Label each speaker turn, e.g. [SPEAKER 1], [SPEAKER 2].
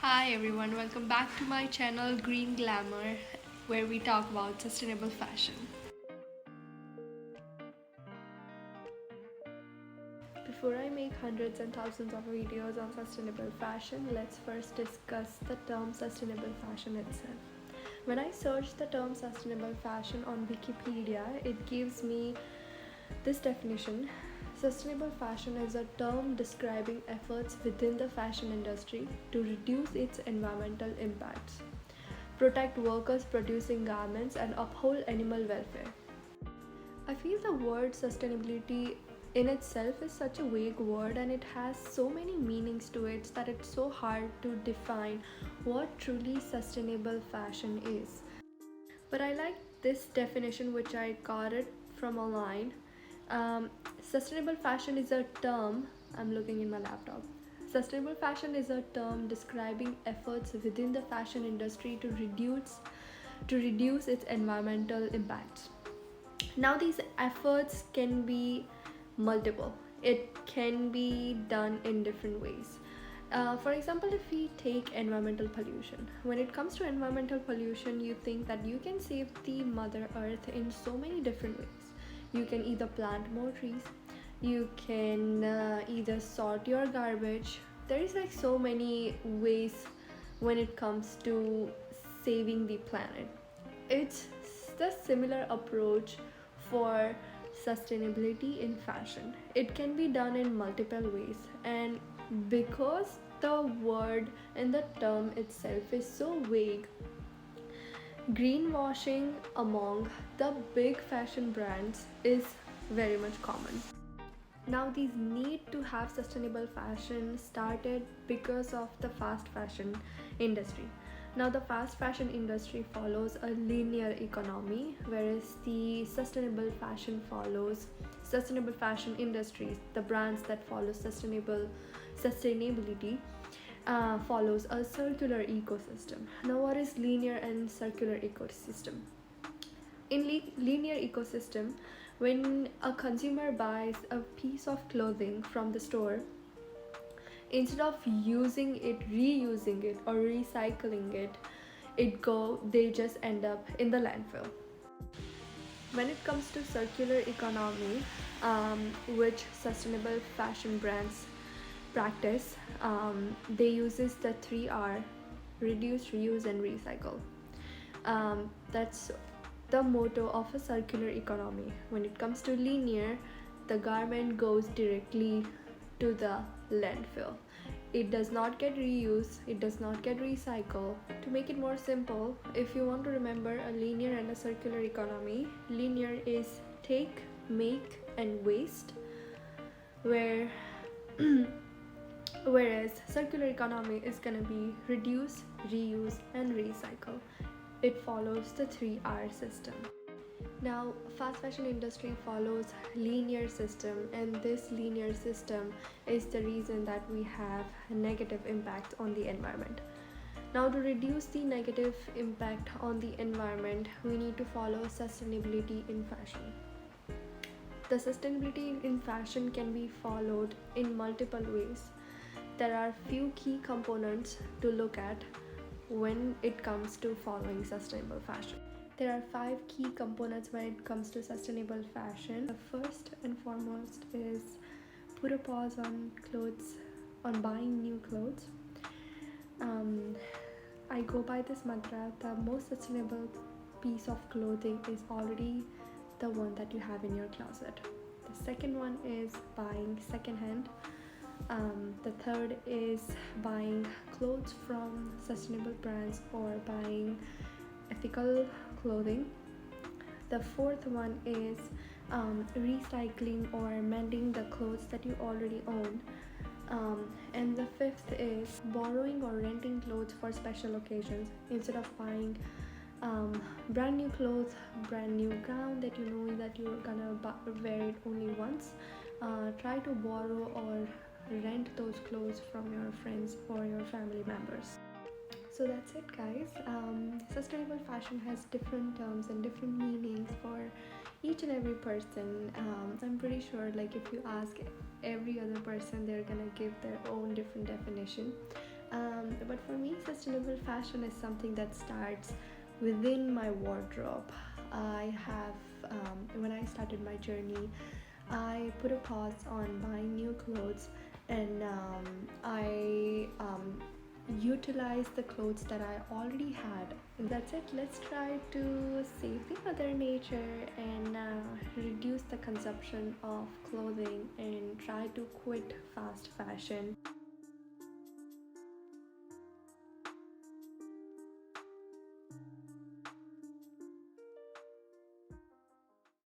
[SPEAKER 1] Hi everyone, welcome back to my channel Green Glamour, where we talk about sustainable fashion. Before I make hundreds and thousands of videos on sustainable fashion, let's first discuss the term sustainable fashion itself. When I search the term sustainable fashion on Wikipedia, it gives me this definition. Sustainable fashion is a term describing efforts within the fashion industry to reduce its environmental impacts, protect workers producing garments, and uphold animal welfare. I feel the word sustainability in itself is such a vague word and it has so many meanings to it that it's so hard to define what truly sustainable fashion is. But I like this definition which I got it from online. Sustainable fashion is a term, I'm looking in my laptop. Sustainable fashion is a term describing efforts within the fashion industry to reduce its environmental impacts. Now these efforts can be multiple. It can be done in different ways. For example, if we take environmental pollution, when it comes to environmental pollution, you think that you can save the Mother Earth in so many different ways. You can either plant more trees, you can either sort your garbage. There is like so many ways when it comes to saving the planet. It's the similar approach for sustainability in fashion. It can be done in multiple ways, and because the word and the term itself is so vague, greenwashing among the big fashion brands is very much common. Now, these need to have sustainable fashion started because of the fast fashion industry. Now, the fast fashion industry follows a linear economy, whereas the sustainable fashion industries, the brands that follow sustainability, follows a circular ecosystem. Now, what is linear and circular ecosystem? In linear ecosystem, when a consumer buys a piece of clothing from the store, instead of using it, reusing it, or recycling it, they just end up in the landfill. When it comes to circular economy, which sustainable fashion brands practice, they uses the 3R: reduce, reuse, and recycle. That's the motto of a circular economy. When it comes to linear, the garment goes directly to the landfill. It does not get reused, it does not get recycled. To make it more simple, if you want to remember a linear and a circular economy, linear is take, make, and waste, where whereas circular economy is gonna be reduce, reuse, and recycle. It follows the 3R system. Now, fast fashion industry follows linear system, and this linear system is the reason that we have a negative impact on the environment. Now, to reduce the negative impact on the environment, we need to follow sustainability in fashion. The sustainability in fashion can be followed in multiple ways. There are few key components to look at when it comes to following sustainable fashion. There are 5 key components when it comes to sustainable fashion. The first and foremost is put a pause on buying new clothes. I go by this mantra: the most sustainable piece of clothing is already the one that you have in your closet. The second one is buying secondhand. The third is buying clothes from sustainable brands or buying ethical clothing. The fourth one is recycling or mending the clothes that you already own. And the fifth is borrowing or renting clothes for special occasions. Instead of buying brand new clothes, brand new gown that you know that you're gonna wear it only once, try to borrow or rent those clothes from your friends or your family members. So that's it, guys. Sustainable fashion has different terms and different meanings for each and every person. I'm pretty sure, like, if you ask every other person, they're gonna give their own different definition. together. But for me, sustainable fashion is something that starts within my wardrobe. I have, when I started my journey, I put a pause on buying new clothes, and I utilize the clothes that I already had. That's it. Let's try to save the Mother Nature and reduce the consumption of clothing and try to quit fast fashion.